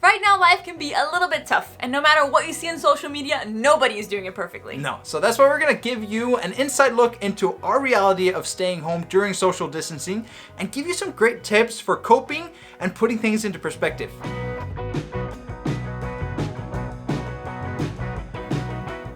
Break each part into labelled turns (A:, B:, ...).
A: Right now, life can be a little bit tough, and no matter what you see on social media, nobody is doing it perfectly.
B: No, so that's why we're gonna give you an inside look into our reality of staying home during social distancing and give you some great tips for coping and putting things into perspective.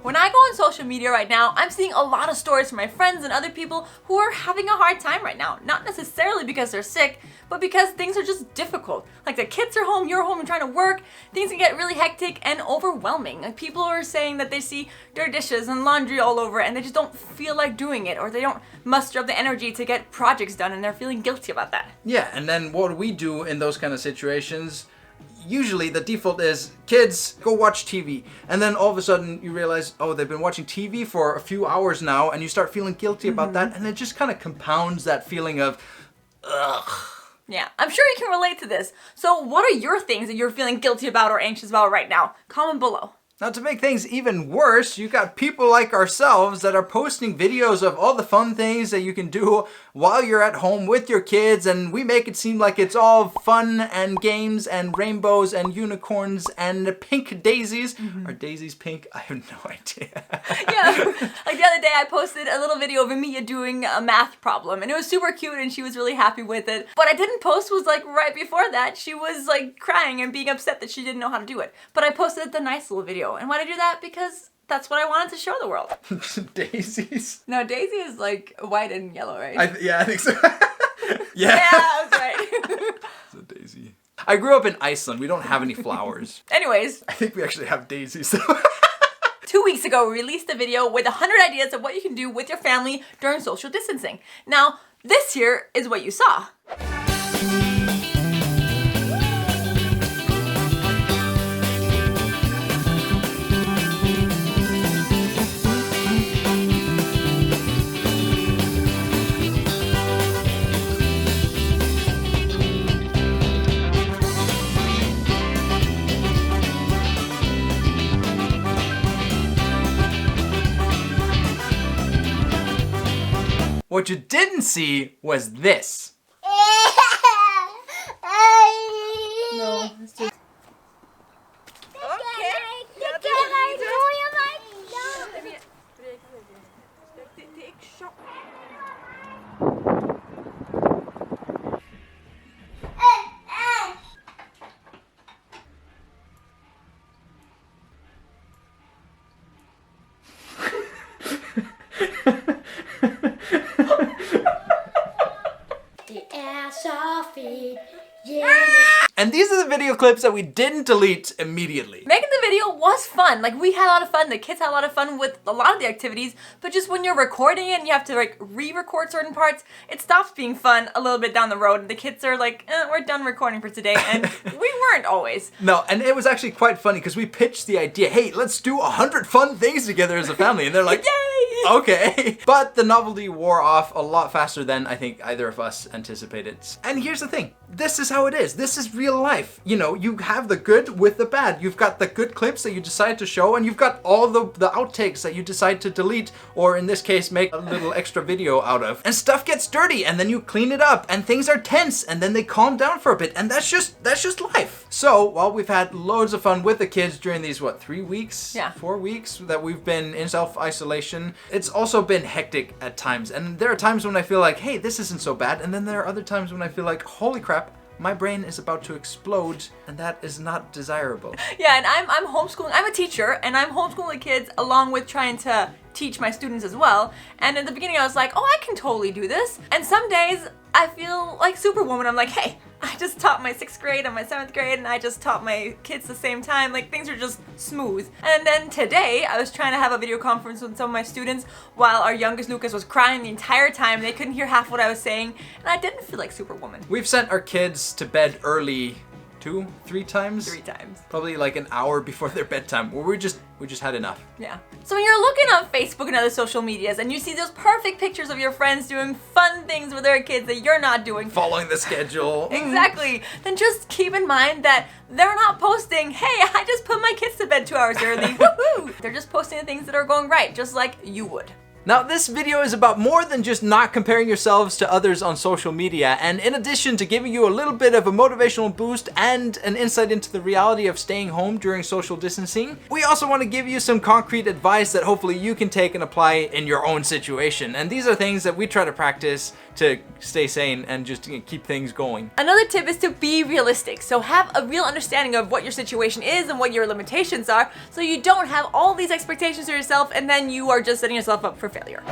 A: When I go on social media right now, I'm seeing a lot of stories from my friends and other people who are having a hard time right now. Not necessarily because they're sick, but because things are just difficult. Like the kids are home, you're home, and trying to work. Things can get really hectic and overwhelming. Like people are saying that they see dirty dishes and laundry all over and they just don't feel like doing it, or they don't muster up the energy to get projects done and they're feeling guilty about that.
B: Yeah, and then what we do in those kind of situations, usually the default is kids go watch TV, and then all of a sudden you realize, oh, they've been watching TV for a few hours now, and you start feeling guilty about that, and it just kind of compounds that feeling of ugh.
A: Yeah, I'm sure you can relate to this. So what are your things that you're feeling guilty about or anxious about right now? Comment below.
B: Now, to make things even worse, you got people like ourselves that are posting videos of all the fun things that you can do while you're at home with your kids, and we make it seem like it's all fun and games and rainbows and unicorns and pink daisies. Are daisies pink? I have no idea.
A: Yeah, like the other day I posted a little video of Emilia doing a math problem, and it was super cute and she was really happy with it. What I didn't post was like right before that, she was like crying and being upset that she didn't know how to do it. But I posted the nice little video. And why did I do that? Because that's what I wanted to show the world.
B: Daisies?
A: No, daisy is like white and yellow, right?
B: I think so.
A: Yeah, I was right.
B: It's a daisy. I grew up in Iceland. We don't have any flowers.
A: Anyways.
B: I think we actually have daisies though.
A: 2 weeks ago, we released a video with 100 ideas of what you can do with your family during social distancing. Now, this here is what you saw.
B: What you didn't see was this.
A: No, it's just...
B: And these are the video clips that we didn't delete immediately.
A: Making the video was fun. Like, we had a lot of fun. The kids had a lot of fun with a lot of the activities, but just when you're recording it and you have to like re-record certain parts, it stops being fun a little bit down the road. And the kids are like, we're done recording for today. And we weren't always.
B: No, and it was actually quite funny because we pitched the idea, hey, let's do 100 fun things together as a family. And they're like,
A: yay!
B: Okay. But the novelty wore off a lot faster than I think either of us anticipated. And here's the thing. This is how it is. This is real life. You know, you have the good with the bad. You've got the good clips that you decide to show, and you've got all the outtakes that you decide to delete, or in this case, make a little extra video out of. And stuff gets dirty, and then you clean it up, and things are tense, and then they calm down for a bit, and that's just life. So, while we've had loads of fun with the kids during these, 3 weeks?
A: Yeah.
B: 4 weeks that we've been in self-isolation, it's also been hectic at times. And there are times when I feel like, hey, this isn't so bad, and then there are other times when I feel like, holy crap, my brain is about to explode, and that is not desirable.
A: Yeah, and I'm homeschooling. I'm a teacher, and I'm homeschooling kids along with trying to teach my students as well. And in the beginning, I was like, oh, I can totally do this. And some days, I feel like Superwoman. I'm like, hey, I just taught my 6th grade and my 7th grade, and I just taught my kids the same time. Like, things are just smooth. And then today, I was trying to have a video conference with some of my students while our youngest Lucas was crying the entire time. They couldn't hear half what I was saying, and I didn't feel like Superwoman.
B: We've sent our kids to bed early 3 times?
A: 3 times.
B: Probably like an hour before their bedtime, where we just had enough.
A: Yeah. So when you're looking on Facebook and other social medias and you see those perfect pictures of your friends doing fun things with their kids that you're not doing,
B: following the schedule.
A: Exactly. Then just keep in mind that they're not posting, hey, I just put my kids to bed 2 hours early. Woohoo! They're just posting the things that are going right, just like you would.
B: Now, this video is about more than just not comparing yourselves to others on social media, and in addition to giving you a little bit of a motivational boost and an insight into the reality of staying home during social distancing, we also want to give you some concrete advice that hopefully you can take and apply in your own situation. And these are things that we try to practice to stay sane and just keep things going.
A: Another tip is to be realistic. So have a real understanding of what your situation is and what your limitations are, so you don't have all these expectations for yourself and then you are just setting yourself up for failure.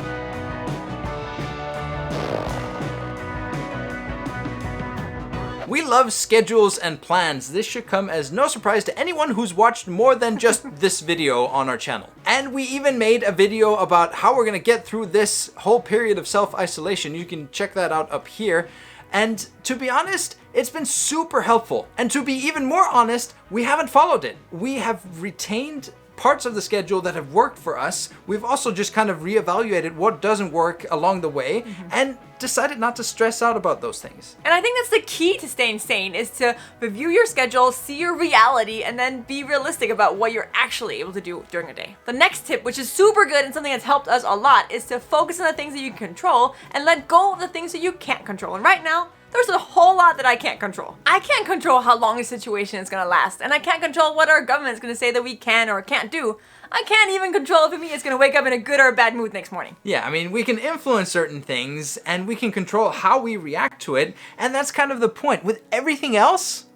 B: We love schedules and plans. This should come as no surprise to anyone who's watched more than just this video on our channel. And we even made a video about how we're gonna get through this whole period of self-isolation. You can check that out up here. And to be honest, it's been super helpful. And to be even more honest, we haven't followed it. We have retained parts of the schedule that have worked for us. We've also just kind of reevaluated what doesn't work along the way and decided not to stress out about those things.
A: And I think that's the key to staying sane, is to review your schedule, see your reality, and then be realistic about what you're actually able to do during a day. The next tip, which is super good and something that's helped us a lot, is to focus on the things that you can control and let go of the things that you can't control. And right now, there's a whole lot that I can't control. I can't control how long a situation is gonna last, and I can't control what our government's gonna say that we can or can't do. I can't even control if me is gonna wake up in a good or a bad mood next morning.
B: Yeah, I mean, we can influence certain things and we can control how we react to it, and that's kind of the point. With everything else,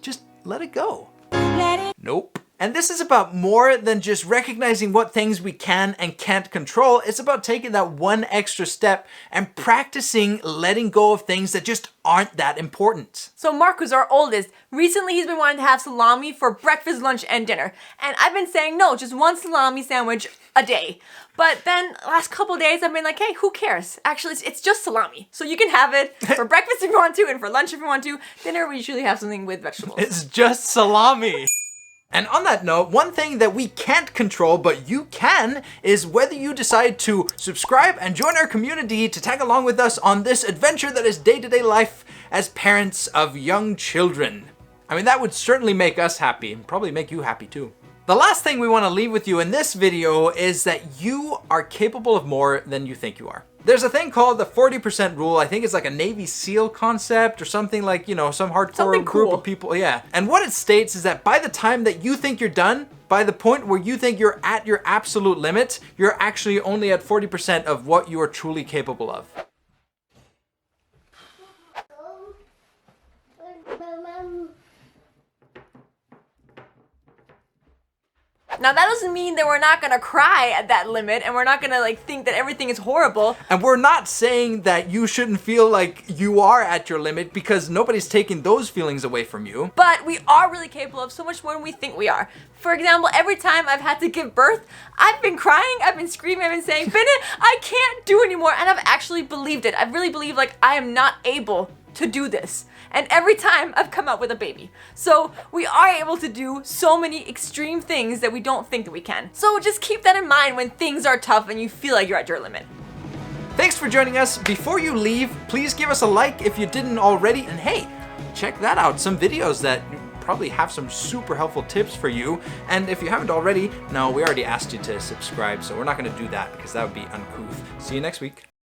B: just let it go. Nope. And this is about more than just recognizing what things we can and can't control. It's about taking that one extra step and practicing letting go of things that just aren't that important.
A: So Marcus, our oldest, recently he's been wanting to have salami for breakfast, lunch, and dinner. And I've been saying no, just one salami sandwich a day. But then last couple days I've been like, hey, who cares? Actually, it's just salami. So you can have it for breakfast if you want to, and for lunch if you want to. Dinner, we usually have something with vegetables.
B: It's just salami. And on that note, one thing that we can't control, but you can, is whether you decide to subscribe and join our community to tag along with us on this adventure that is day-to-day life as parents of young children. I mean, that would certainly make us happy, and probably make you happy too. The last thing we want to leave with you in this video is that you are capable of more than you think you are. There's a thing called the 40% rule. I think it's like a Navy SEAL concept or something, like, you know, some hardcore group of people. Yeah. And what it states is that by the time that you think you're done, by the point where you think you're at your absolute limit, you're actually only at 40% of what you are truly capable of.
A: Now that doesn't mean that we're not gonna cry at that limit and we're not gonna like think that everything is horrible.
B: And we're not saying that you shouldn't feel like you are at your limit, because nobody's taking those feelings away from you.
A: But we are really capable of so much more than we think we are. For example, every time I've had to give birth, I've been crying, I've been screaming, I've been saying, Bennett, I can't do anymore. And I've actually believed it. I've really believed like I am not able to do this. And every time I've come out with a baby. So we are able to do so many extreme things that we don't think that we can. So just keep that in mind when things are tough and you feel like you're at your limit.
B: Thanks for joining us. Before you leave, please give us a like if you didn't already. And hey, check that out. Some videos that probably have some super helpful tips for you. And if you haven't already, no, we already asked you to subscribe, so we're not going to do that because that would be uncouth. See you next week.